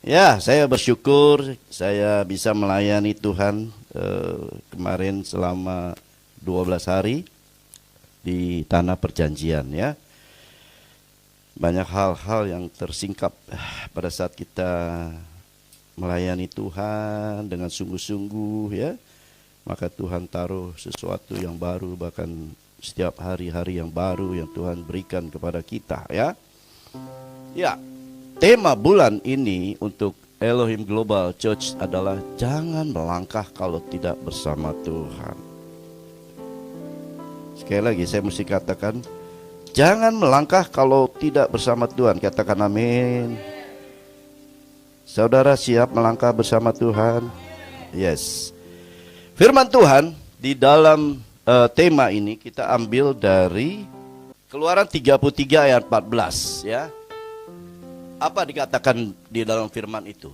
Ya, saya bersyukur saya bisa melayani Tuhan kemarin selama 12 hari di tanah perjanjian ya. Banyak hal-hal yang tersingkap pada saat kita melayani Tuhan dengan sungguh-sungguh ya. Maka Tuhan taruh sesuatu yang baru, bahkan setiap hari-hari yang baru yang Tuhan berikan kepada kita ya. Ya, tema bulan ini untuk Elohim Global Church adalah jangan melangkah kalau tidak bersama Tuhan. Sekali lagi saya mesti katakan, jangan melangkah kalau tidak bersama Tuhan. Katakan amin. Saudara siap melangkah bersama Tuhan? Yes. Firman Tuhan di dalam tema ini kita ambil dari Keluaran 33 ayat 14 ya. Apa dikatakan di dalam firman itu?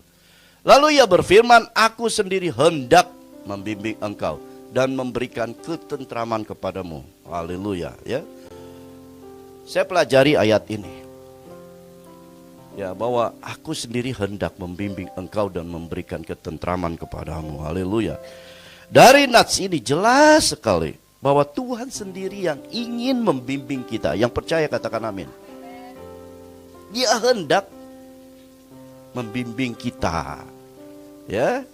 Lalu ia berfirman, aku sendiri hendak membimbing engkau dan memberikan ketentraman kepadamu. Haleluya ya. Saya pelajari ayat ini. Ya, bahwa aku sendiri hendak membimbing engkau dan memberikan ketentraman kepadamu. Haleluya. Dari nats ini jelas sekali bahwa Tuhan sendiri yang ingin membimbing kita. Yang percaya katakan amin. Dia hendak membimbing kita. Ya.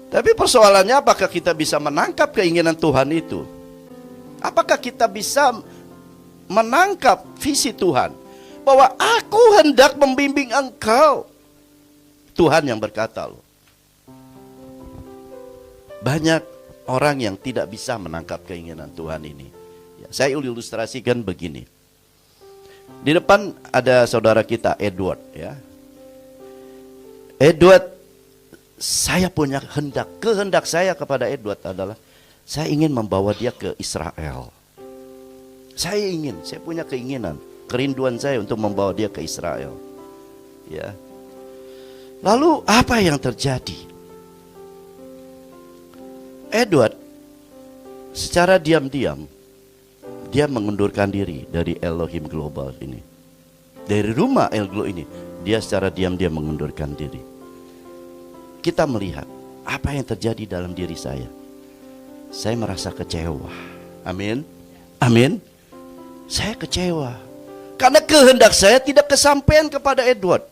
Tapi persoalannya apakah kita bisa menangkap keinginan Tuhan itu? Apakah kita bisa menangkap visi Tuhan? Bahwa aku hendak membimbing engkau. Tuhan yang berkata loh. Banyak orang yang tidak bisa menangkap keinginan Tuhan ini. Ya, saya ilustrasikan begini. Di depan ada saudara kita Edward ya. Edward, saya punya kehendak saya kepada Edward adalah saya ingin membawa dia ke Israel. Saya punya keinginan, kerinduan saya untuk membawa dia ke Israel. Ya. Lalu apa yang terjadi? Edward secara diam-diam dia mengundurkan diri dari Elohim Global ini. Dari rumah Elglo ini, dia secara diam-diam mengundurkan diri. Kita melihat apa yang terjadi dalam diri saya. Saya merasa kecewa. Amin. Amin. Saya kecewa. Karena kehendak saya tidak kesampaian kepada Edward.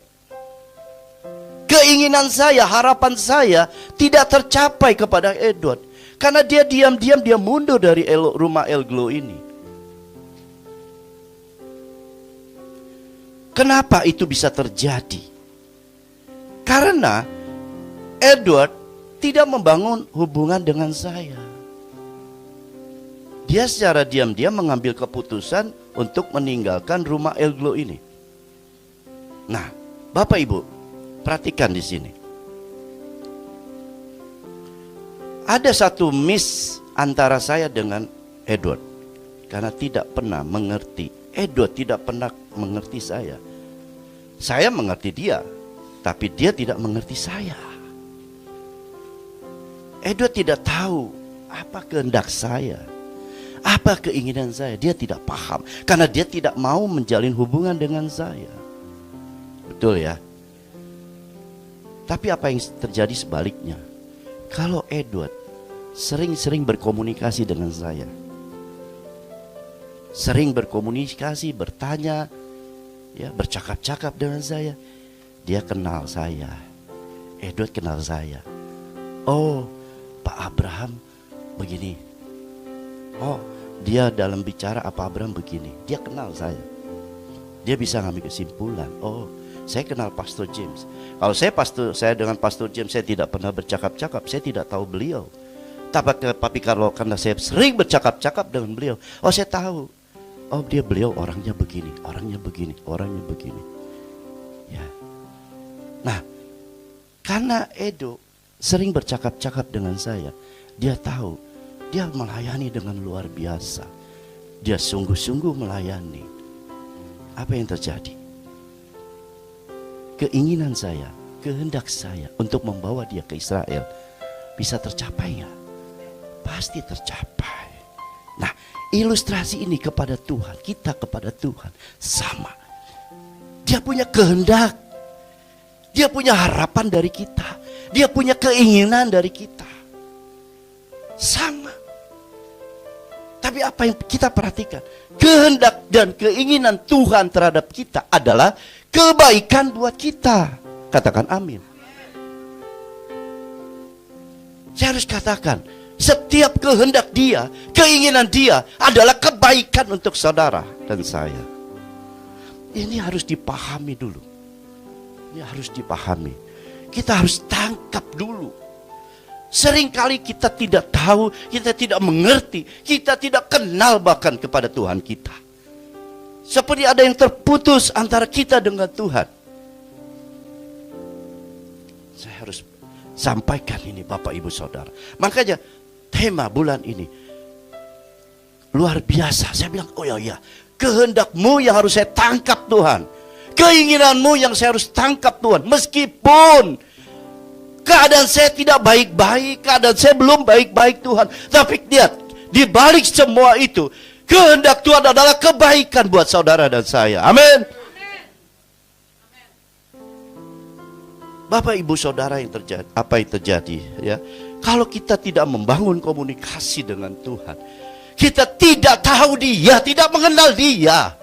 Keinginan saya, harapan saya tidak tercapai kepada Edward. Karena dia diam-diam dia mundur dari rumah Elglo ini. Kenapa itu bisa terjadi? Karena Edward tidak membangun hubungan dengan saya. Dia secara diam-diam mengambil keputusan untuk meninggalkan rumah Elglo ini. Nah, Bapak Ibu, perhatikan di sini. Ada satu miss antara saya dengan Edward. Karena tidak pernah mengerti. Edward tidak pernah mengerti saya. Saya mengerti dia, tapi dia tidak mengerti saya. Edward tidak tahu apa kehendak saya, apa keinginan saya. Dia tidak paham, karena dia tidak mau menjalin hubungan dengan saya. Betul ya? Tapi apa yang terjadi sebaliknya? Kalau Edward sering-sering berkomunikasi dengan saya, sering berkomunikasi, bertanya, ya, bercakap-cakap dengan saya, dia kenal saya. Edward kenal saya. Oh, Pak Abraham begini. Oh, dia dalam bicara apa Abraham begini. Dia kenal saya. Dia bisa ngambil kesimpulan. Oh, saya kenal Pastor James. Kalau saya dengan Pastor James, saya tidak pernah bercakap-cakap. Saya tidak tahu beliau. Tapi kalau karena saya sering bercakap-cakap dengan beliau, oh saya tahu. Oh beliau orangnya begini, orangnya begini, orangnya begini. Ya. Nah, karena Edo sering bercakap-cakap dengan saya, dia tahu dia melayani dengan luar biasa. Dia sungguh-sungguh melayani. Apa yang terjadi? Keinginan saya, kehendak saya untuk membawa dia ke Israel bisa tercapai nggak? Pasti tercapai. Nah, ilustrasi ini kepada Tuhan, kita kepada Tuhan sama. Dia punya kehendak. Dia punya harapan dari kita. Dia punya keinginan dari kita. Sama. Tapi apa yang kita perhatikan? Kehendak dan keinginan Tuhan terhadap kita adalah kebaikan buat kita. Katakan amin. Saya harus katakan, setiap kehendak Dia, keinginan Dia adalah kebaikan untuk saudara dan saya. Ini harus dipahami dulu. Ini harus dipahami. Kita harus tangkap dulu. Seringkali kita tidak tahu, kita tidak mengerti, kita tidak kenal bahkan kepada Tuhan kita. Seperti ada yang terputus antara kita dengan Tuhan. Saya harus sampaikan ini Bapak Ibu Saudara. Makanya tema bulan ini luar biasa. Saya bilang, oh ya, kehendak-Mu yang harus saya tangkap Tuhan. Keinginan-Mu yang saya harus tangkap Tuhan. Meskipun keadaan saya tidak baik-baik, keadaan saya belum baik-baik Tuhan. Tapi lihat, di balik semua itu, kehendak Tuhan adalah kebaikan buat saudara dan saya. Amin. Bapak Ibu Saudara, yang terjadi, apa yang terjadi ya? Kalau kita tidak membangun komunikasi dengan Tuhan, kita tidak tahu Dia, tidak mengenal Dia.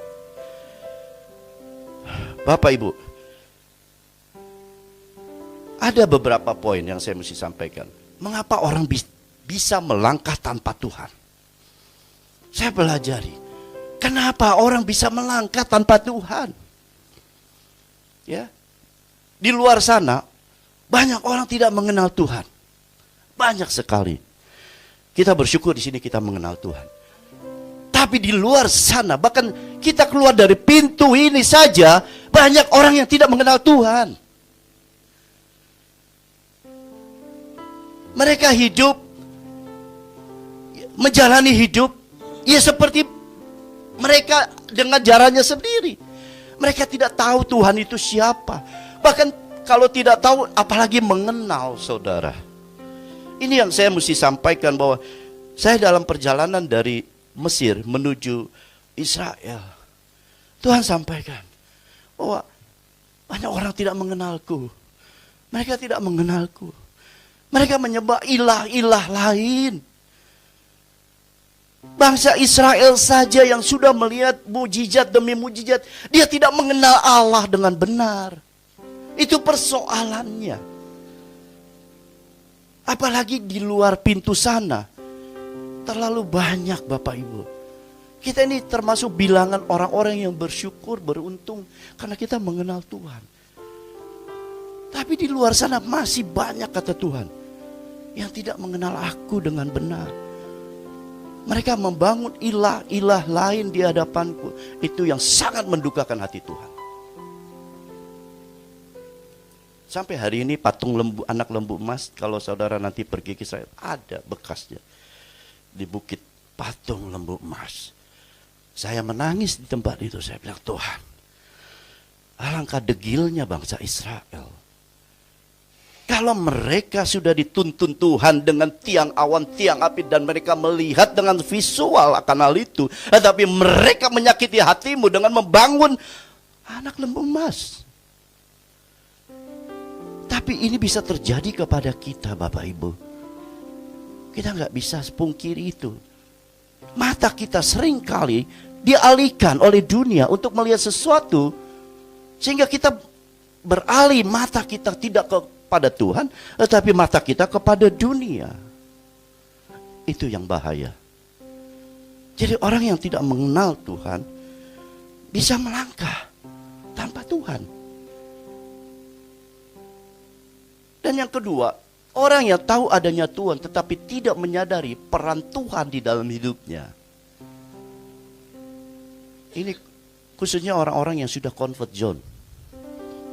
Bapak Ibu, ada beberapa poin yang saya mesti sampaikan. Mengapa orang bisa melangkah tanpa Tuhan? Saya pelajari. Kenapa orang bisa melangkah tanpa Tuhan? Ya. Di luar sana, banyak orang tidak mengenal Tuhan. Banyak sekali. Kita bersyukur di sini kita mengenal Tuhan. Tapi di luar sana, bahkan kita keluar dari pintu ini saja, banyak orang yang tidak mengenal Tuhan. Mereka hidup, menjalani hidup, ya seperti mereka dengan jalannya sendiri. Mereka tidak tahu Tuhan itu siapa. Bahkan kalau tidak tahu, apalagi mengenal saudara. Ini yang saya mesti sampaikan, bahwa saya dalam perjalanan dari Mesir menuju Israel, Tuhan sampaikan bahwa banyak orang tidak mengenalku. Mereka tidak mengenalku. Mereka menyembah ilah-ilah lain. Bangsa Israel saja yang sudah melihat mujizat demi mujizat, dia tidak mengenal Allah dengan benar. Itu persoalannya. Apalagi di luar pintu sana, terlalu banyak Bapak Ibu. Kita ini termasuk bilangan orang-orang yang bersyukur, beruntung, karena kita mengenal Tuhan. Tapi di luar sana masih banyak, kata Tuhan, yang tidak mengenal aku dengan benar. Mereka membangun ilah-ilah lain di hadapanku. Itu yang sangat mendukakan hati Tuhan. Sampai hari ini patung anak lembu emas, kalau saudara nanti pergi ke Israel, ada bekasnya di bukit patung lembu emas. Saya menangis di tempat itu. Saya bilang, Tuhan, alangkah degilnya bangsa Israel. Kalau mereka sudah dituntun Tuhan dengan tiang awan, tiang api, dan mereka melihat dengan visual akan hal itu, tetapi mereka menyakiti hatimu dengan membangun anak lembu emas. Tapi ini bisa terjadi kepada kita Bapak Ibu. Kita nggak bisa pungkiri itu. Mata kita seringkali dialihkan oleh dunia untuk melihat sesuatu, sehingga kita beralih mata kita tidak kepada Tuhan, tetapi mata kita kepada dunia. Itu yang bahaya. Jadi orang yang tidak mengenal Tuhan bisa melangkah tanpa Tuhan. Dan yang kedua, orang yang tahu adanya Tuhan tetapi tidak menyadari peran Tuhan di dalam hidupnya. Ini khususnya orang-orang yang sudah comfort zone.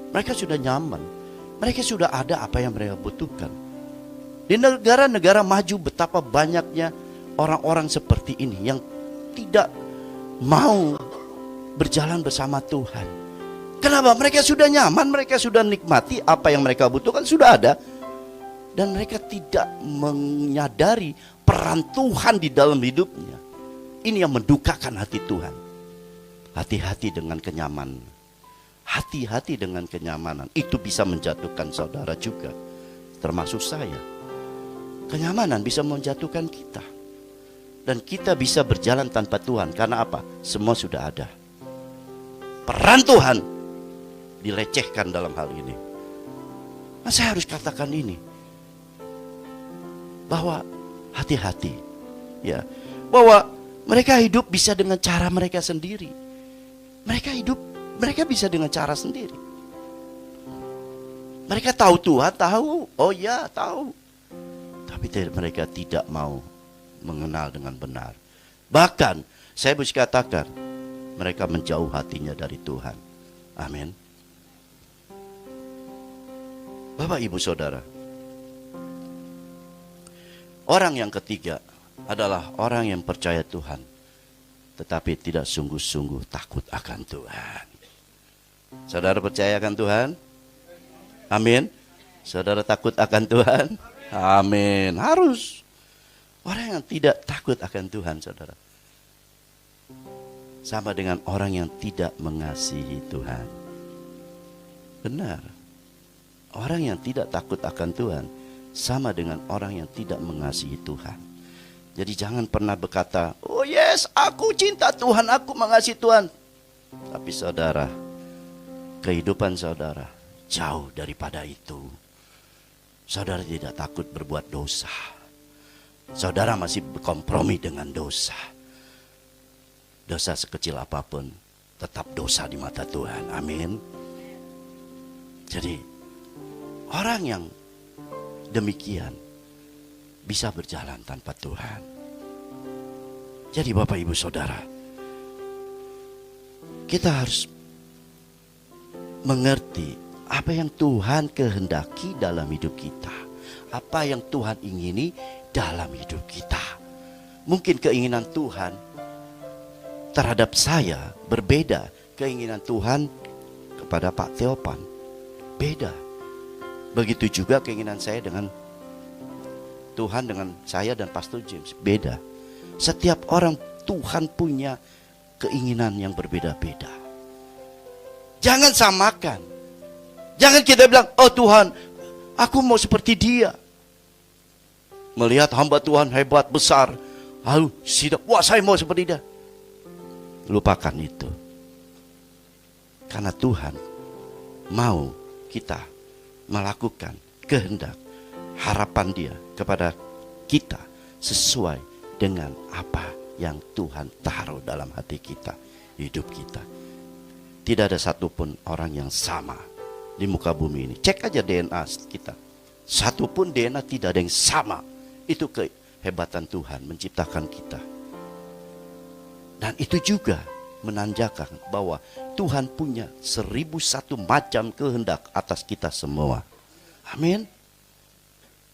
Mereka sudah nyaman. Mereka sudah ada apa yang mereka butuhkan. Di negara-negara maju betapa banyaknya orang-orang seperti ini yang tidak mau berjalan bersama Tuhan. Kenapa? Mereka sudah nyaman, mereka sudah nikmati apa yang mereka butuhkan, sudah ada. Dan mereka tidak menyadari peran Tuhan di dalam hidupnya. Ini yang mendukakan hati Tuhan. Hati-hati dengan kenyamanan. hati-hati dengan kenyamanan. Itu bisa menjatuhkan saudara juga, termasuk saya. Kenyamanan bisa menjatuhkan kita. Dan kita bisa berjalan tanpa Tuhan. Karena apa? Semua sudah ada. Peran Tuhan dilecehkan dalam hal ini. Nah, saya harus katakan ini, bahwa hati-hati, ya, bahwa mereka hidup bisa dengan cara mereka sendiri. Mereka bisa dengan cara sendiri. Mereka tahu Tuhan, tahu, oh ya tahu, tapi mereka tidak mau mengenal dengan benar. Bahkan saya bisa katakan, mereka menjauh hatinya dari Tuhan. Amin. Bapak, Ibu, Saudara, orang yang ketiga adalah orang yang percaya Tuhan, tetapi tidak sungguh-sungguh takut akan Tuhan. Saudara percaya akan Tuhan? Amin. Saudara takut akan Tuhan? Amin. Harus. Orang yang tidak takut akan Tuhan, saudara, sama dengan orang yang tidak mengasihi Tuhan. Benar. Orang yang tidak takut akan Tuhan sama dengan orang yang tidak mengasihi Tuhan. Jadi jangan pernah berkata, oh yes, aku cinta Tuhan, aku mengasihi Tuhan. Tapi saudara, kehidupan saudara jauh daripada itu. Saudara tidak takut berbuat dosa. Saudara masih berkompromi dengan dosa. Dosa sekecil apapun tetap dosa di mata Tuhan. Amin. Jadi orang yang demikian bisa berjalan tanpa Tuhan. Jadi Bapak, Ibu, Saudara, kita harus mengerti apa yang Tuhan kehendaki dalam hidup kita. Apa yang Tuhan ingini dalam hidup kita. Mungkin keinginan Tuhan terhadap saya berbeda. Keinginan Tuhan kepada Pak Theopan beda. Begitu juga keinginan saya dengan Tuhan, dengan saya dan Pastor James beda. Setiap orang Tuhan punya keinginan yang berbeda-beda. Jangan samakan. Jangan kita bilang, oh Tuhan, aku mau seperti dia. Melihat hamba Tuhan hebat, besar, lalu wah saya mau seperti dia. Lupakan itu. Karena Tuhan mau kita melakukan kehendak, harapan dia kepada kita sesuai dengan apa yang Tuhan taruh dalam hati kita, hidup kita. Tidak ada satupun orang yang sama di muka bumi ini. Cek aja DNA kita. Satupun DNA tidak ada yang sama. Itu kehebatan Tuhan menciptakan kita. Dan itu juga menandakan bahwa Tuhan punya 1001 macam kehendak atas kita semua. Amin.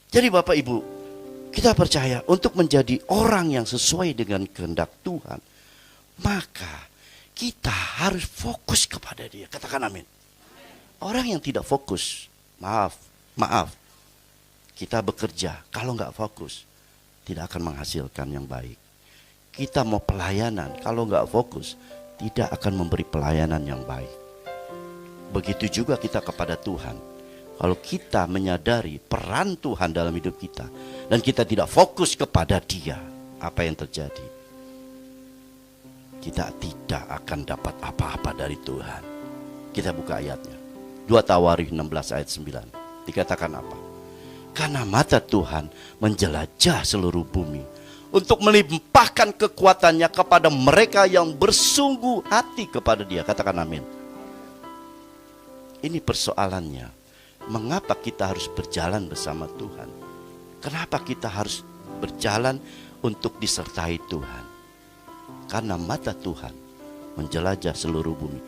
Jadi Bapak Ibu, kita percaya untuk menjadi orang yang sesuai dengan kehendak Tuhan, maka kita harus fokus kepada Dia. Katakan amin. Orang yang tidak fokus, maaf, kita bekerja, kalau nggak fokus, tidak akan menghasilkan yang baik. Kita mau pelayanan, kalau nggak fokus, tidak akan memberi pelayanan yang baik. Begitu juga kita kepada Tuhan. Kalau kita menyadari peran Tuhan dalam hidup kita, dan kita tidak fokus kepada Dia, apa yang terjadi? Kita tidak akan dapat apa-apa dari Tuhan. Kita buka ayatnya. 2 Tawarikh 16 ayat 9. Dikatakan apa? Karena mata Tuhan menjelajah seluruh bumi untuk melimpahkan kekuatannya kepada mereka yang bersungguh hati kepada Dia. Katakan amin. Ini persoalannya. Mengapa kita harus berjalan bersama Tuhan? Kenapa kita harus berjalan untuk disertai Tuhan? Karena mata Tuhan menjelajah seluruh bumi.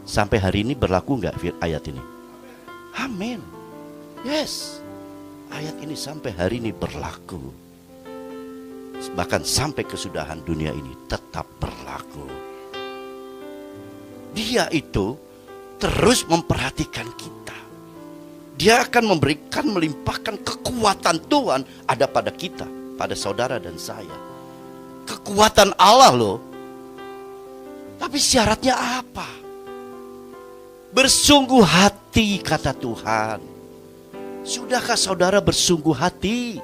Sampai hari ini berlaku enggak ayat ini? Amin. Yes. Ayat ini sampai hari ini berlaku. Bahkan sampai kesudahan dunia ini tetap berlaku. Dia itu terus memperhatikan kita. Dia akan memberikan, melimpahkan kekuatan Tuhan ada pada kita, pada saudara dan saya. Kekuatan Allah loh. Tapi syaratnya apa? Bersungguh hati kata Tuhan. Sudahkah saudara bersungguh hati?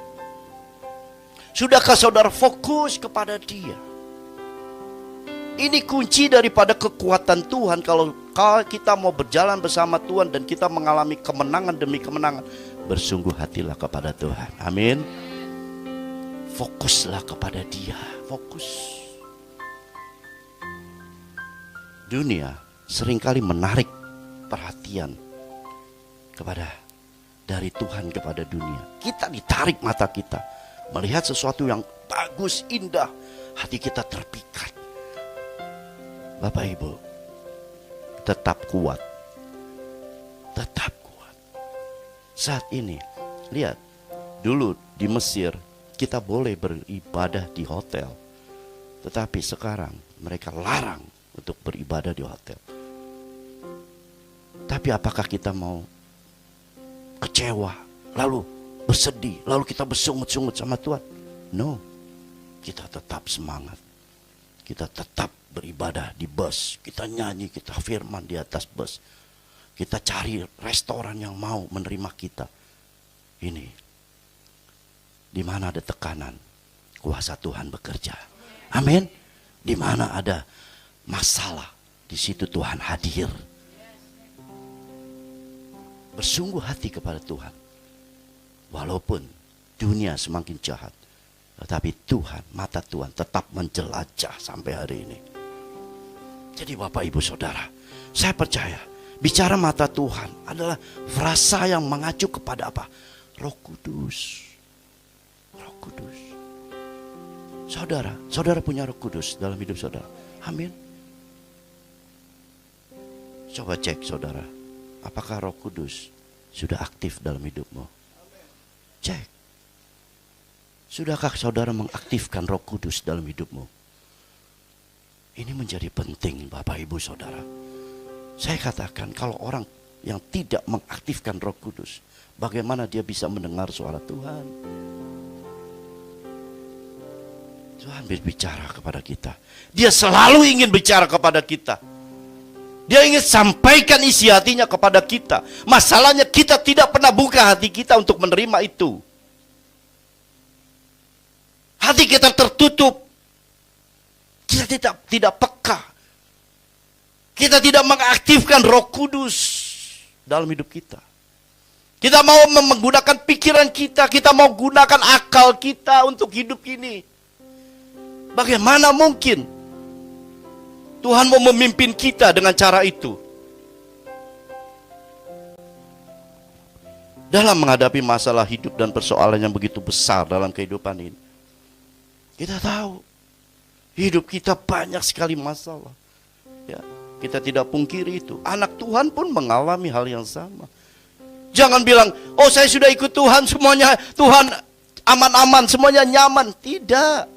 Sudahkah saudara fokus kepada Dia? Ini kunci daripada kekuatan Tuhan. Kalau kita mau berjalan bersama Tuhan dan kita mengalami kemenangan demi kemenangan, bersungguh hatilah kepada Tuhan. Amin. Fokuslah kepada Dia. Fokus. Dunia seringkali menarik perhatian dari Tuhan kepada dunia. Kita ditarik mata kita melihat sesuatu yang bagus, indah, hati kita terpikat. Bapak Ibu, tetap kuat. Tetap kuat. Saat ini, lihat, dulu di Mesir kita boleh beribadah di hotel. Tetapi sekarang mereka larang untuk beribadah di hotel. Tapi apakah kita mau kecewa, lalu bersedih, lalu kita bersungut-sungut sama Tuhan? No, kita tetap semangat. Kita tetap beribadah di bus, kita nyanyi, kita firman di atas bus. Kita cari restoran yang mau menerima kita. Ini, di mana ada tekanan, kuasa Tuhan bekerja. Amin. Di mana ada masalah, di situ Tuhan hadir. Bersungguh hati kepada Tuhan. Walaupun dunia semakin jahat, tetapi Tuhan, mata Tuhan tetap menjelajah sampai hari ini. Jadi Bapak Ibu Saudara, saya percaya bicara mata Tuhan adalah frasa yang mengacu kepada apa? Roh Kudus. Roh Kudus. Saudara punya Roh Kudus dalam hidup saudara. Amin. Coba cek saudara, apakah Roh Kudus sudah aktif dalam hidupmu? Cek. Sudahkah saudara mengaktifkan Roh Kudus dalam hidupmu? Ini menjadi penting Bapak Ibu Saudara. Saya katakan kalau orang yang tidak mengaktifkan Roh Kudus, bagaimana dia bisa mendengar suara Tuhan? Tuhan berbicara kepada kita. Dia selalu ingin bicara kepada kita. Dia ingin sampaikan isi hatinya kepada kita. Masalahnya kita tidak pernah buka hati kita untuk menerima itu. Hati kita tertutup. Kita tidak peka. Kita tidak mengaktifkan Roh Kudus dalam hidup kita. Kita mau menggunakan pikiran kita mau gunakan akal kita untuk hidup ini. Bagaimana mungkin Tuhan mau memimpin kita dengan cara itu? Dalam menghadapi masalah hidup dan persoalan yang begitu besar dalam kehidupan ini, kita tahu hidup kita banyak sekali masalah. Ya, kita tidak pungkiri itu. Anak Tuhan pun mengalami hal yang sama. Jangan bilang, oh saya sudah ikut Tuhan, semuanya Tuhan aman-aman, semuanya nyaman. Tidak.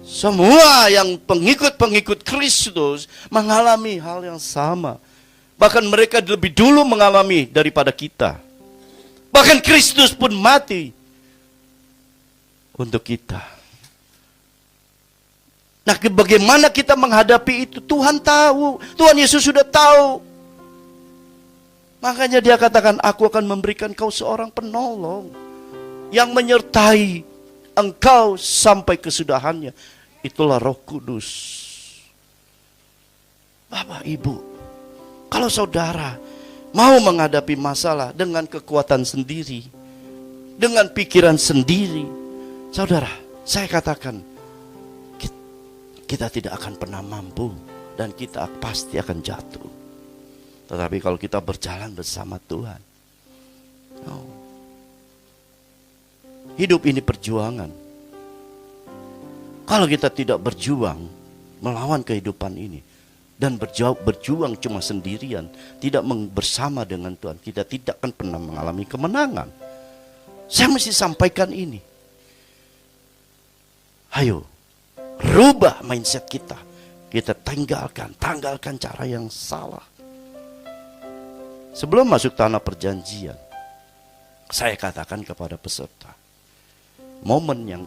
Semua yang pengikut-pengikut Kristus mengalami hal yang sama. Bahkan mereka lebih dulu mengalami daripada kita. Bahkan Kristus pun mati untuk kita. Nah, bagaimana kita menghadapi itu? Tuhan tahu. Tuhan Yesus sudah tahu. Makanya dia katakan, aku akan memberikan kau seorang penolong yang menyertai engkau sampai kesudahannya. Itulah Roh Kudus. Bapak, Ibu, kalau saudara mau menghadapi masalah dengan kekuatan sendiri, dengan pikiran sendiri, saudara, saya katakan, kita tidak akan pernah mampu dan kita pasti akan jatuh. Tetapi kalau kita berjalan bersama Tuhan, hidup ini perjuangan. Kalau kita tidak berjuang melawan kehidupan ini dan berjuang cuma sendirian, tidak bersama dengan Tuhan, kita tidak akan pernah mengalami kemenangan. Saya mesti sampaikan ini. Ayo, rubah mindset kita. Kita tanggalkan cara yang salah. Sebelum masuk tanah perjanjian, saya katakan kepada peserta, momen yang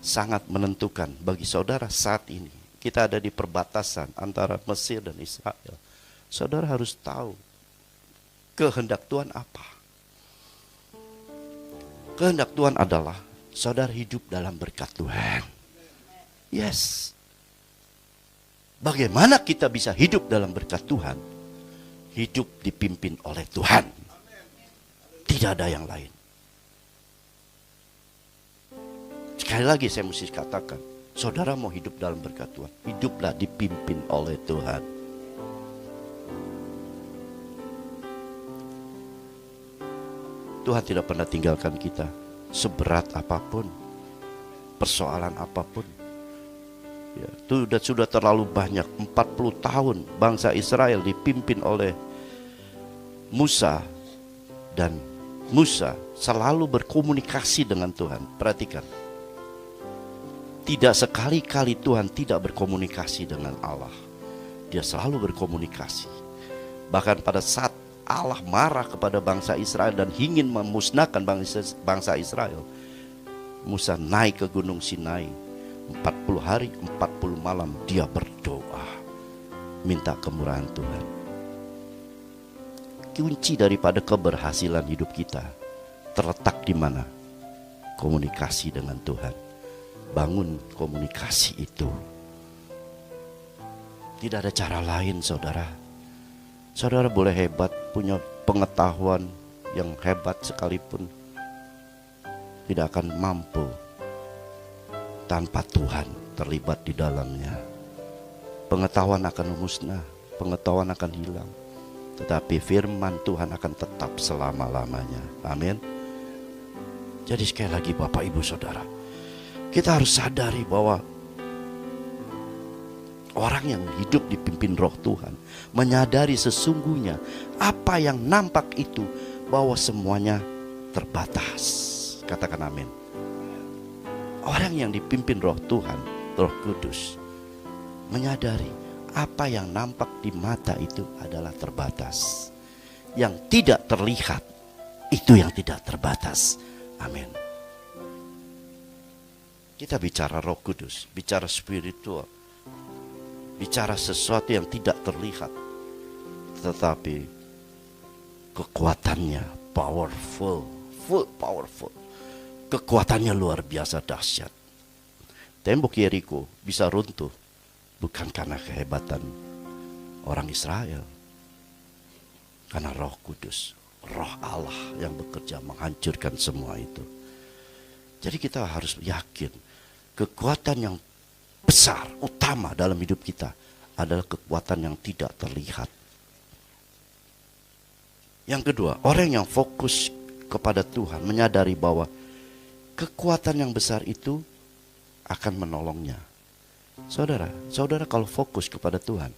sangat menentukan bagi saudara saat ini. Kita ada di perbatasan antara Mesir dan Israel. saudara harus tahu kehendak Tuhan apa. Kehendak Tuhan adalah saudara hidup dalam berkat Tuhan. Yes. Bagaimana kita bisa hidup dalam berkat Tuhan? Hidup dipimpin oleh Tuhan. Tidak ada yang lain. Sekali lagi saya mesti katakan, saudara mau hidup dalam berkat Tuhan, hiduplah dipimpin oleh Tuhan. Tuhan tidak pernah tinggalkan kita, seberat apapun, persoalan apapun. Ya, itu sudah terlalu banyak, 40 tahun bangsa Israel dipimpin oleh Musa, dan Musa selalu berkomunikasi dengan Tuhan. Perhatikan, tidak sekali-kali Tuhan tidak berkomunikasi dengan Allah. Dia selalu berkomunikasi. Bahkan pada saat Allah marah kepada bangsa Israel dan ingin memusnahkan bangsa Israel, Musa naik ke Gunung Sinai. 40 hari 40 malam dia berdoa, minta kemurahan Tuhan. Kunci daripada keberhasilan hidup kita terletak di mana? Komunikasi dengan Tuhan. Bangun komunikasi itu. Tidak ada cara lain, saudara. Saudara boleh hebat, punya pengetahuan yang hebat sekalipun, tidak akan mampu tanpa Tuhan terlibat di dalamnya. Pengetahuan akan musnah, pengetahuan akan hilang, tetapi firman Tuhan akan tetap selama-lamanya. Amin. Jadi sekali lagi Bapak Ibu Saudara, kita harus sadari bahwa orang yang hidup dipimpin Roh Tuhan menyadari sesungguhnya apa yang nampak itu bahwa semuanya terbatas. Katakan amin. Orang yang dipimpin Roh Tuhan, Roh Kudus, menyadari apa yang nampak di mata itu adalah terbatas. Yang tidak terlihat itu yang tidak terbatas. Amin. Kita bicara Roh Kudus, bicara spiritual, bicara sesuatu yang tidak terlihat, tetapi kekuatannya powerful, powerful. Kekuatannya luar biasa dahsyat. Tembok Yeriko bisa runtuh bukan karena kehebatan orang Israel, karena Roh Kudus, Roh Allah yang bekerja menghancurkan semua itu. Jadi kita harus yakin kekuatan yang besar, utama dalam hidup kita adalah kekuatan yang tidak terlihat. Yang kedua, orang yang fokus kepada Tuhan menyadari bahwa kekuatan yang besar itu akan menolongnya. Saudara kalau fokus kepada Tuhan,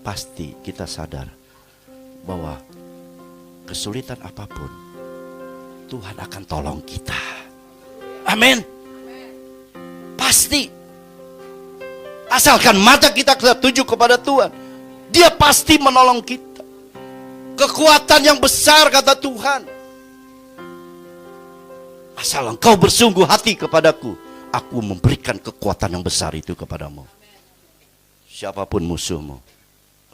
pasti kita sadar bahwa kesulitan apapun Tuhan akan tolong kita. Amin. Pasti. Asalkan mata kita tertuju kepada Tuhan, Dia pasti menolong kita. Kekuatan yang besar kata Tuhan, asal engkau bersungguh hati kepadaku, aku memberikan kekuatan yang besar itu kepadamu. Siapapun musuhmu,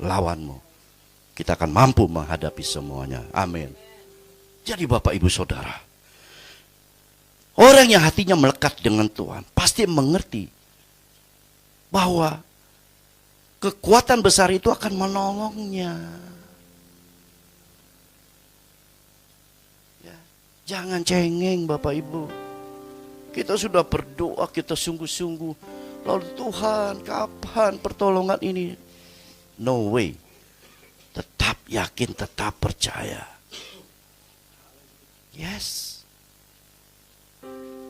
lawanmu, kita akan mampu menghadapi semuanya. Amin. Jadi Bapak Ibu Saudara, orang yang hatinya melekat dengan Tuhan pasti mengerti bahwa kekuatan besar itu akan menolongnya. Ya, jangan cengeng Bapak Ibu. Kita sudah berdoa, kita sungguh-sungguh, lalu Tuhan kapan pertolongan ini? No way. Tetap yakin, tetap percaya. Yes.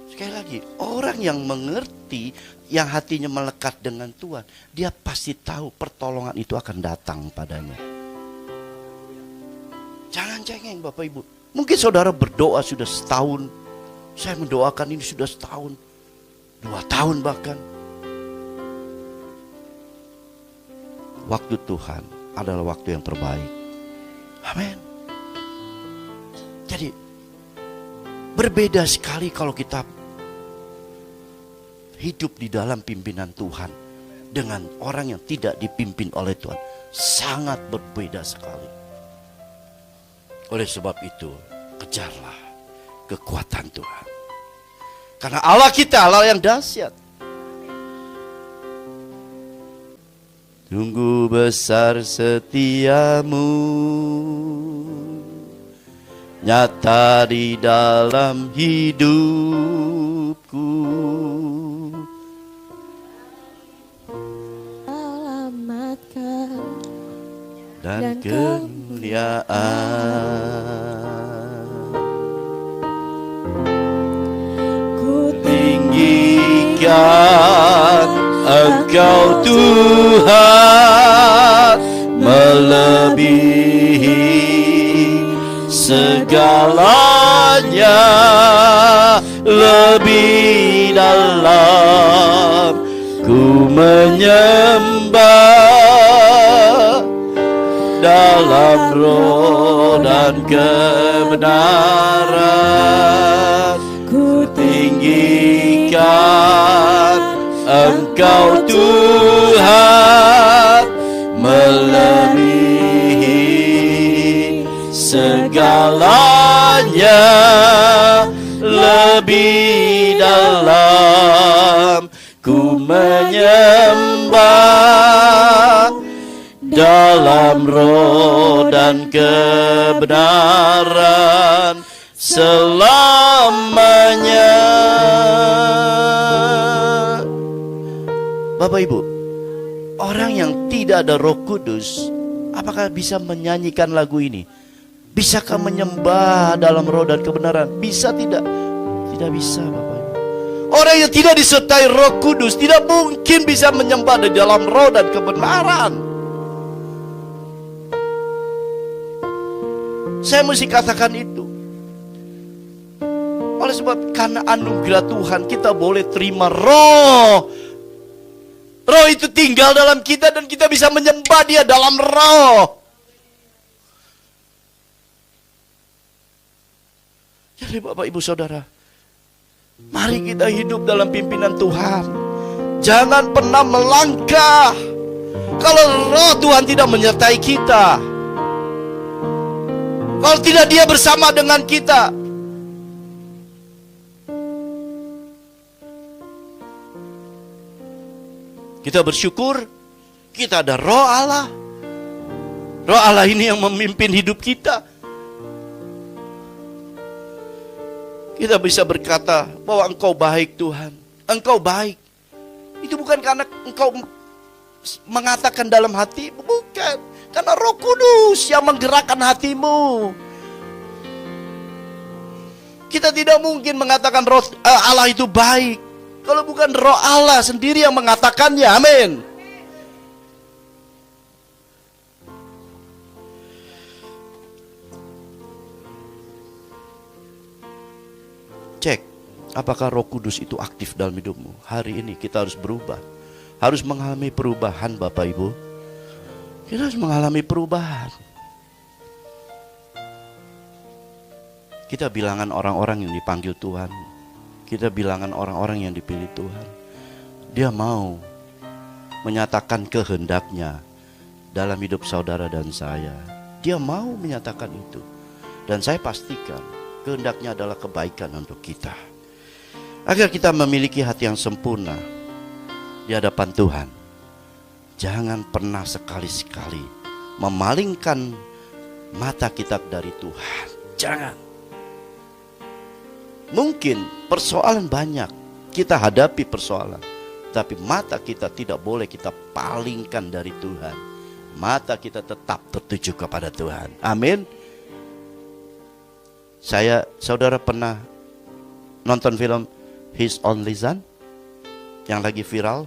Sekali lagi, orang yang mengerti, yang hatinya melekat dengan Tuhan, dia pasti tahu pertolongan itu akan datang padanya. Jangan cengeng Bapak Ibu. Mungkin saudara berdoa sudah setahun. Saya mendoakan ini sudah setahun, 2 tahun bahkan. Waktu Tuhan adalah waktu yang terbaik. Amin. Jadi berbeda sekali kalau kita hidup di dalam pimpinan Tuhan dengan orang yang tidak dipimpin oleh Tuhan sangat berbeda sekali. Oleh sebab itu, kejarlah kekuatan Tuhan. Karena Allah kita Allah yang dahsyat. Sungguh besar setiamu, nyata di dalam hidupku. Alamatkan Dan kemuliaan ku tinggikan Engkau Tuhan, melebihi segalanya, lebih dalam ku menyembah dalam roh dan kebenaran. Ku tinggikan Engkau Tuhan, melebihi segalanya, lebih dalam ku menyembah dalam roh dan kebenaran selamanya. Bapak Ibu, orang yang tidak ada Roh Kudus, apakah bisa menyanyikan lagu ini? Bisakah menyembah dalam roh dan kebenaran? Bisa tidak? Tidak bisa, Bapak Ibu. Orang yang tidak disertai Roh Kudus tidak mungkin bisa menyembah di dalam roh dan kebenaran. Saya mesti katakan itu. Oleh sebab karena anugerah Tuhan kita boleh terima roh. Roh itu tinggal dalam kita dan kita bisa menyembah Dia dalam roh. Jadi Bapak Ibu Saudara, mari kita hidup dalam pimpinan Tuhan. Jangan pernah melangkah kalau roh Tuhan tidak menyertai kita. Kalau tidak Dia bersama dengan kita. Kita bersyukur kita ada roh Allah. Roh Allah ini yang memimpin hidup kita. Kita bisa berkata bahwa Engkau baik Tuhan. Engkau baik. Itu bukan karena Engkau mengatakan dalam hati, bukan. Karena Roh Kudus yang menggerakkan hatimu. Kita tidak mungkin mengatakan Allah itu baik kalau bukan Roh Allah sendiri yang mengatakannya. Amin. Cek, apakah Roh Kudus itu aktif dalam hidupmu? Hari ini kita harus berubah. Harus mengalami perubahan, Bapak Ibu. Kita harus mengalami perubahan. Kita bilangan orang-orang yang dipanggil Tuhan. Kita bilangan orang-orang yang dipilih Tuhan. Dia mau menyatakan kehendaknya dalam hidup saudara dan saya. Dia mau menyatakan itu. Dan saya pastikan kehendaknya adalah kebaikan untuk kita. Agar kita memiliki hati yang sempurna di hadapan Tuhan. Jangan pernah sekali-sekali memalingkan mata kita dari Tuhan. Jangan. Mungkin persoalan banyak, kita hadapi persoalan, tapi mata kita tidak boleh kita palingkan dari Tuhan. Mata kita tetap tertuju kepada Tuhan. Amin. Saudara pernah nonton film His Only Son yang lagi viral?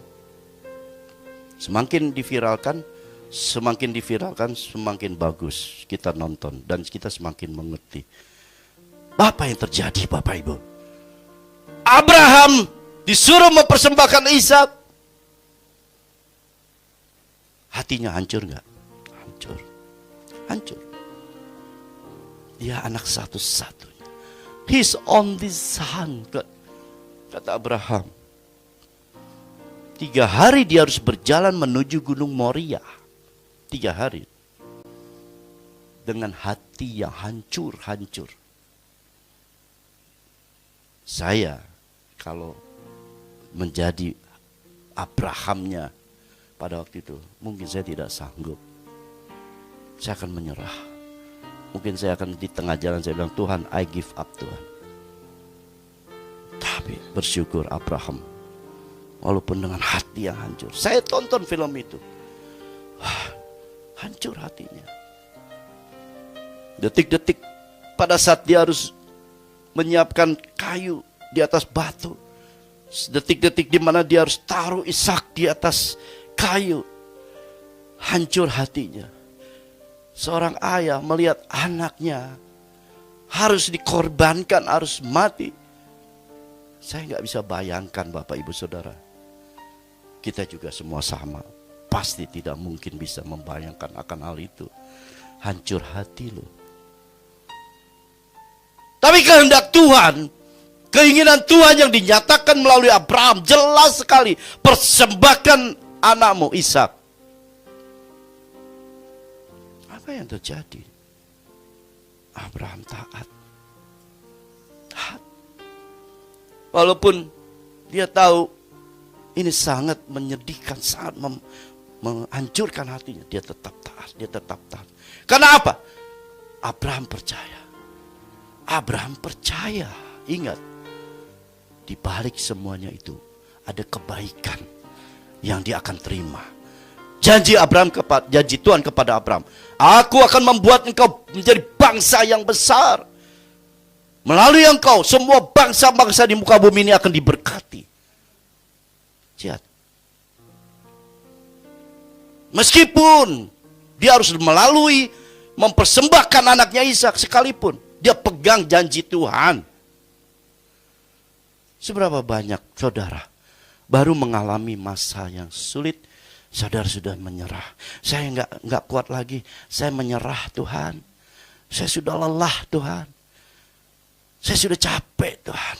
Semakin diviralkan, semakin bagus kita nonton dan kita semakin mengerti. Apa yang terjadi, Bapak Ibu? Abraham disuruh mempersembahkan Ishak. Hatinya hancur enggak? Hancur. Hancur. Dia anak satu-satunya. His only son, kata Abraham. 3 hari dia harus berjalan menuju Gunung Moria. 3 hari. Dengan hati yang hancur-hancur. Saya kalau menjadi Abrahamnya pada waktu itu, mungkin saya tidak sanggup. Saya akan menyerah. Mungkin saya akan di tengah jalan saya bilang, Tuhan, I give up Tuhan. Tapi bersyukur Abraham, walaupun dengan hati yang hancur. Saya tonton film itu. Hancur hatinya. Detik-detik pada saat dia harus menyiapkan kayu di atas batu. Detik-detik di mana dia harus taruh Ishak di atas kayu. Hancur hatinya. Seorang ayah melihat anaknya harus dikorbankan, harus mati. Saya nggak bisa bayangkan Bapak Ibu Saudara. Kita juga semua sama. Pasti tidak mungkin bisa membayangkan akan hal itu. Hancur hati loh. Tapi kehendak Tuhan, keinginan Tuhan yang dinyatakan melalui Abraham jelas sekali. Persembahkan anakmu Ishak. Apa yang terjadi? Abraham taat. Taat. Walaupun dia tahu ini sangat menyedihkan, sangat menghancurkan hatinya, dia tetap taat, dia tetap taat. Karena apa? Abraham percaya. Abraham percaya, ingat, di balik semuanya itu ada kebaikan yang dia akan terima. Janji Tuhan kepada Abraham, aku akan membuat engkau menjadi bangsa yang besar. Melalui engkau semua bangsa-bangsa di muka bumi ini akan diberkati. Lihat. Meskipun dia harus melalui mempersembahkan anaknya Ishak sekalipun, dia pegang janji Tuhan. Seberapa banyak saudara baru mengalami masa yang sulit, saudara sudah menyerah. Saya nggak kuat lagi, saya menyerah Tuhan. Saya sudah lelah Tuhan. Saya sudah capek Tuhan.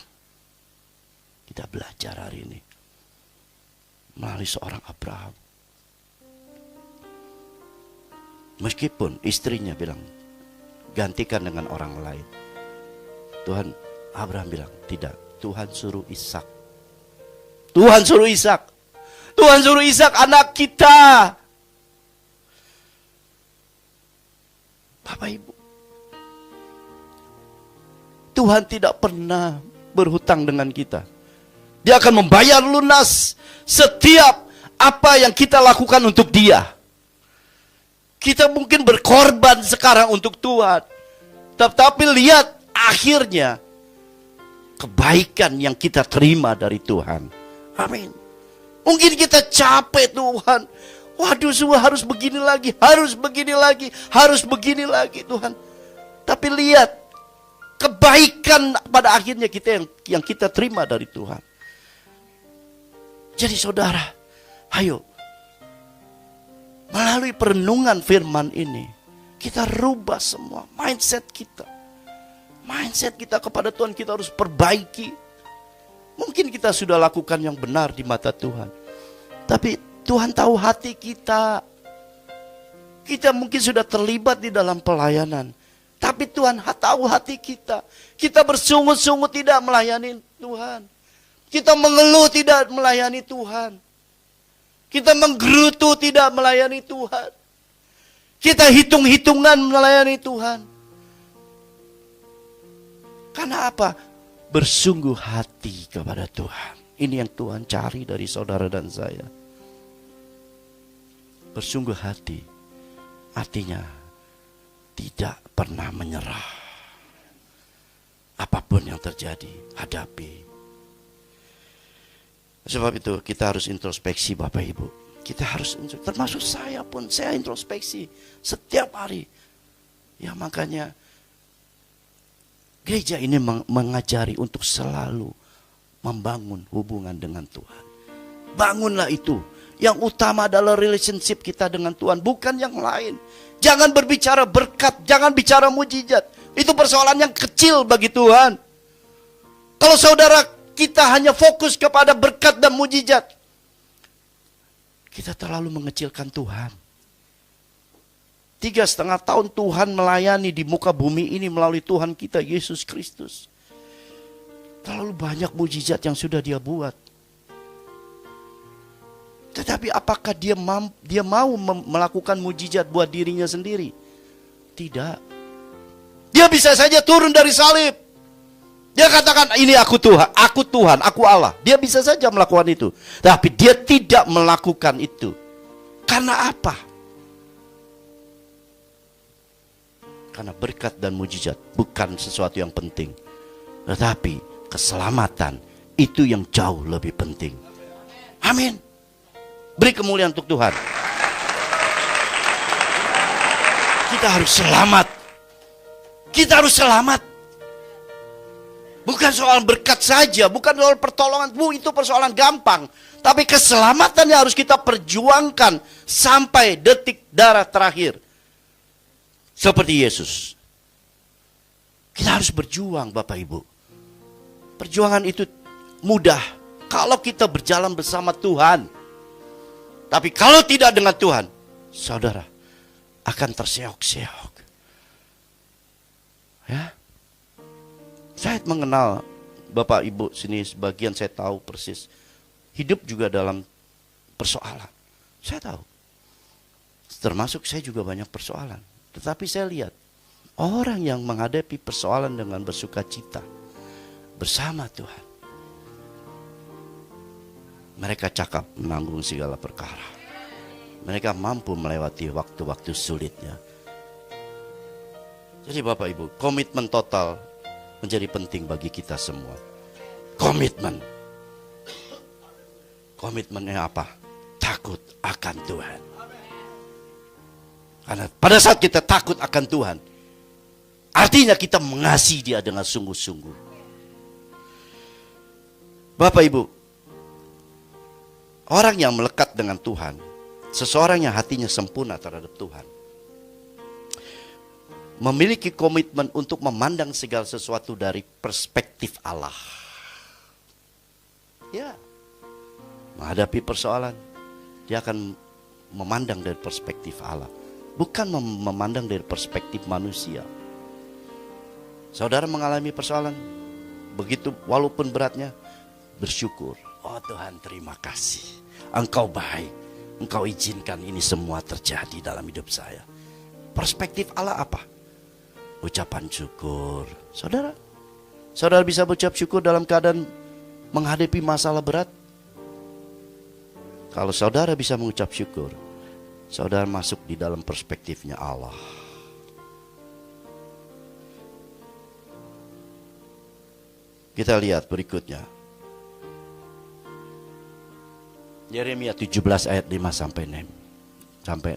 Kita belajar hari ini melalui seorang Abraham. Meskipun istrinya bilang, gantikan dengan orang lain. Tuhan, Abraham bilang, tidak. Tuhan suruh Ishak. Tuhan suruh Ishak. Tuhan suruh Ishak anak kita. Bapak Ibu. Tuhan tidak pernah berhutang dengan kita. Dia akan membayar lunas setiap apa yang kita lakukan untuk Dia. Kita mungkin berkorban sekarang untuk Tuhan. Tetapi lihat akhirnya kebaikan yang kita terima dari Tuhan. Amin. Mungkin kita capek Tuhan. Waduh, semua harus begini lagi, harus begini lagi, harus begini lagi Tuhan. Tapi lihat kebaikan pada akhirnya kita yang kita terima dari Tuhan. Jadi saudara, ayo melalui perenungan firman ini, kita rubah semua mindset kita. Mindset kita kepada Tuhan kita harus perbaiki. Mungkin kita sudah lakukan yang benar di mata Tuhan. Tapi Tuhan tahu hati kita. Kita mungkin sudah terlibat di dalam pelayanan. Tapi Tuhan tahu hati kita. Kita bersungut-sungut tidak melayani Tuhan. Kita mengeluh tidak melayani Tuhan. Kita menggerutu tidak melayani Tuhan. Kita hitung-hitungan melayani Tuhan. Karena apa? Bersungguh hati kepada Tuhan. Ini yang Tuhan cari dari saudara dan saya. Bersungguh hati. Artinya tidak pernah menyerah. Apapun yang terjadi, hadapi. Sebab itu kita harus introspeksi Bapak Ibu. Kita harus, termasuk saya pun, saya introspeksi setiap hari. Ya makanya gereja ini mengajari untuk selalu membangun hubungan dengan Tuhan. Bangunlah itu. Yang utama adalah relationship kita dengan Tuhan, bukan yang lain. Jangan berbicara berkat, jangan bicara mujizat. Itu persoalan yang kecil bagi Tuhan. Kalau saudara kita hanya fokus kepada berkat dan mujizat, Kita terlalu mengecilkan Tuhan. 3,5 tahun Tuhan melayani di muka bumi ini melalui Tuhan kita Yesus Kristus. Terlalu banyak mujizat yang sudah dia buat. Tetapi apakah dia mau melakukan mujizat buat dirinya sendiri? Tidak. Dia bisa saja turun dari salib. Dia katakan, ini aku Tuhan, aku Allah. Dia bisa saja melakukan itu. Tapi dia tidak melakukan itu. Karena apa? Karena berkat dan mujizat bukan sesuatu yang penting. Tetapi keselamatan itu yang jauh lebih penting. Amin. Beri kemuliaan untuk Tuhan. Kita harus selamat. Kita harus selamat. Bukan soal berkat saja, bukan soal pertolongan. Itu persoalan gampang. Tapi keselamatan yang harus kita perjuangkan sampai detik darah terakhir. Seperti Yesus. Kita harus berjuang, Bapak Ibu. Perjuangan itu mudah kalau kita berjalan bersama Tuhan. Tapi kalau tidak dengan Tuhan, saudara akan terseok-seok. Ya. Saya mengenal Bapak Ibu sini, sebagian saya tahu persis. Hidup juga dalam persoalan. Saya tahu. Termasuk saya juga banyak persoalan. Tetapi saya lihat orang yang menghadapi persoalan dengan bersuka cita bersama Tuhan, mereka cakap menanggung segala perkara. Mereka mampu melewati waktu-waktu sulitnya. Jadi Bapak Ibu, komitmen total menjadi penting bagi kita semua. Komitmen. Komitmennya apa? Takut akan Tuhan. Karena pada saat kita takut akan Tuhan, artinya kita mengasihi Dia dengan sungguh-sungguh. Bapak Ibu, orang yang melekat dengan Tuhan, seseorang yang hatinya sempurna terhadap Tuhan, memiliki komitmen untuk memandang segala sesuatu dari perspektif Allah. Ya, menghadapi persoalan, dia akan memandang dari perspektif Allah. Bukan memandang dari perspektif manusia. Saudara mengalami persoalan, begitu walaupun beratnya, bersyukur. Oh Tuhan, terima kasih. Engkau baik. Engkau izinkan ini semua terjadi dalam hidup saya. Perspektif Allah apa? Ucapan syukur. Saudara bisa ucap syukur dalam keadaan menghadapi masalah berat? Kalau saudara bisa mengucap syukur, saudara masuk di dalam perspektifnya Allah. Kita lihat berikutnya. Yeremia 17 ayat 5 sampai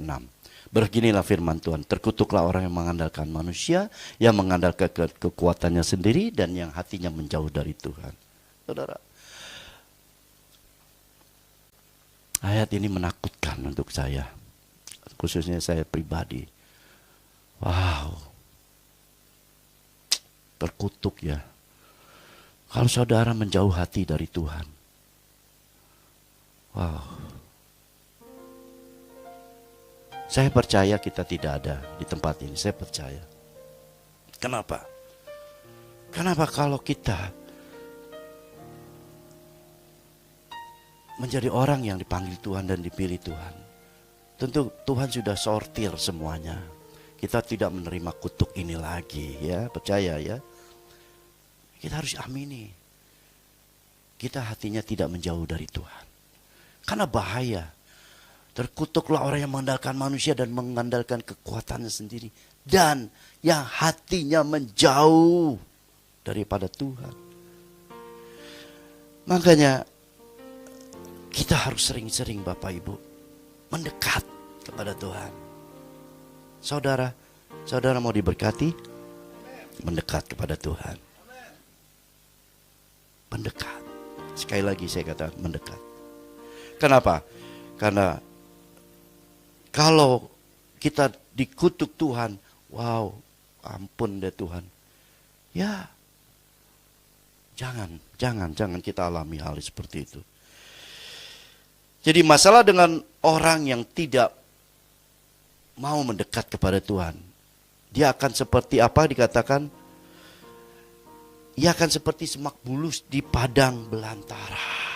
6. Beginilah firman Tuhan, terkutuklah orang yang mengandalkan manusia, yang mengandalkan kekuatannya sendiri, dan yang hatinya menjauh dari Tuhan. Saudara, ayat ini menakutkan untuk saya. Khususnya saya pribadi. Wow. Terkutuk ya. Kalau saudara menjauh hati dari Tuhan. Wow. Saya percaya kita tidak ada di tempat ini. Saya percaya. Kenapa? Kenapa kalau kita menjadi orang yang dipanggil Tuhan dan dipilih Tuhan, tentu Tuhan sudah sortir semuanya. Kita tidak menerima kutuk ini lagi, ya, percaya ya. Kita harus amini. Kita hatinya tidak menjauh dari Tuhan. Karena bahaya. Terkutuklah orang yang mengandalkan manusia dan mengandalkan kekuatannya sendiri. Dan yang hatinya menjauh daripada Tuhan. Makanya kita harus sering-sering Bapak Ibu mendekat kepada Tuhan. Saudara mau diberkati? Mendekat kepada Tuhan. Mendekat. Sekali lagi saya katakan mendekat. Kenapa? Karena kalau kita dikutuk Tuhan, wow, ampun deh Tuhan. Ya, jangan kita alami hal seperti itu. Jadi masalah dengan orang yang tidak mau mendekat kepada Tuhan, dia akan seperti apa dikatakan? Ia akan seperti semak bulus di padang belantara.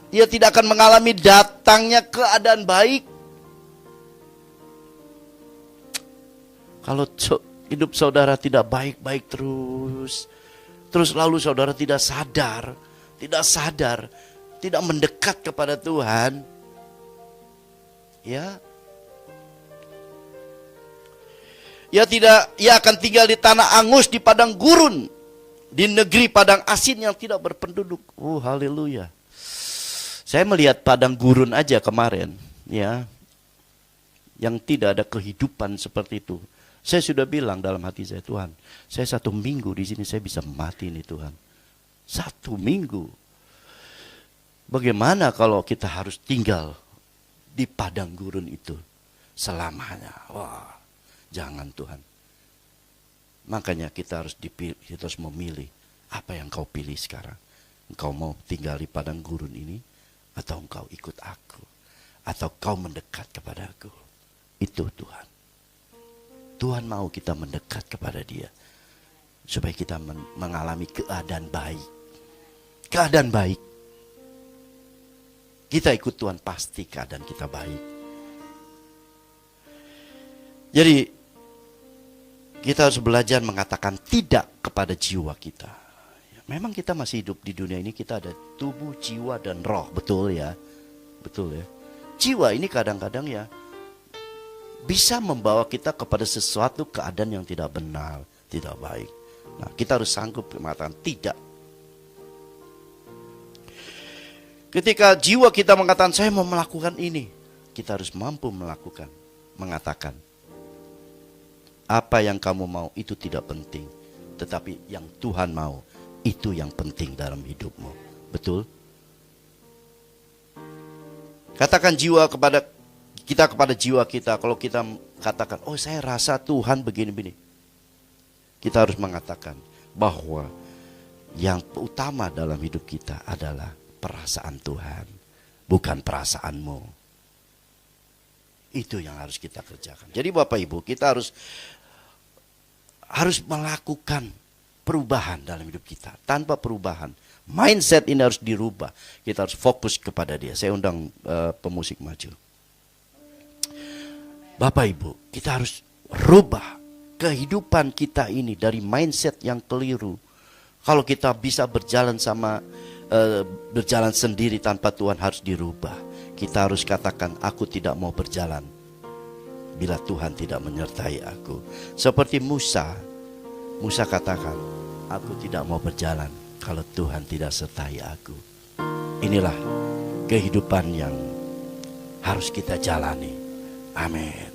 Ia tidak akan mengalami datangnya keadaan baik. Kalau hidup saudara tidak baik-baik terus lalu saudara tidak sadar, tidak mendekat kepada Tuhan, ya, ia akan tinggal di tanah angus, di padang gurun, di negeri padang asin yang tidak berpenduduk. Haleluya. Saya melihat padang gurun aja kemarin, ya, yang tidak ada kehidupan seperti itu. Saya sudah bilang dalam hati saya, Tuhan, saya 1 minggu di sini saya bisa mati nih Tuhan. 1 minggu. Bagaimana kalau kita harus tinggal di padang gurun itu selamanya? Wah, jangan Tuhan. Makanya kita harus memilih apa yang kau pilih sekarang. Engkau mau tinggal di padang gurun ini, atau engkau ikut aku, atau kau mendekat kepada aku. Itu Tuhan. Tuhan mau kita mendekat kepada Dia supaya kita mengalami keadaan baik. Keadaan baik. Kita ikut Tuhan, pasti keadaan kita baik. Jadi kita harus belajar mengatakan tidak kepada jiwa kita. Memang kita masih hidup di dunia ini, kita ada tubuh, jiwa, dan roh. Betul ya? Betul ya? Jiwa ini kadang-kadang ya bisa membawa kita kepada sesuatu keadaan yang tidak benar, tidak baik. Nah, kita harus sanggup mengatakan tidak. Ketika jiwa kita mengatakan saya mau melakukan ini, kita harus mampu mengatakan apa yang kamu mau itu tidak penting, tetapi yang Tuhan mau itu yang penting dalam hidupmu. Betul? Katakan kepada jiwa kita, kalau kita katakan, oh saya rasa Tuhan begini-begini. Kita harus mengatakan bahwa yang utama dalam hidup kita adalah perasaan Tuhan, bukan perasaanmu. Itu yang harus kita kerjakan. Jadi Bapak Ibu, kita harus melakukan perubahan dalam hidup kita. Tanpa perubahan, mindset ini harus dirubah. Kita harus fokus kepada Dia. Saya undang pemusik maju. Bapak Ibu, kita harus rubah kehidupan kita ini dari mindset yang keliru. Kalau kita bisa berjalan sendiri tanpa Tuhan, harus dirubah. Kita harus katakan, aku tidak mau berjalan bila Tuhan tidak menyertai aku. Seperti Musa katakan, aku tidak mau berjalan kalau Tuhan tidak sertai aku. Inilah kehidupan yang harus kita jalani. Amin.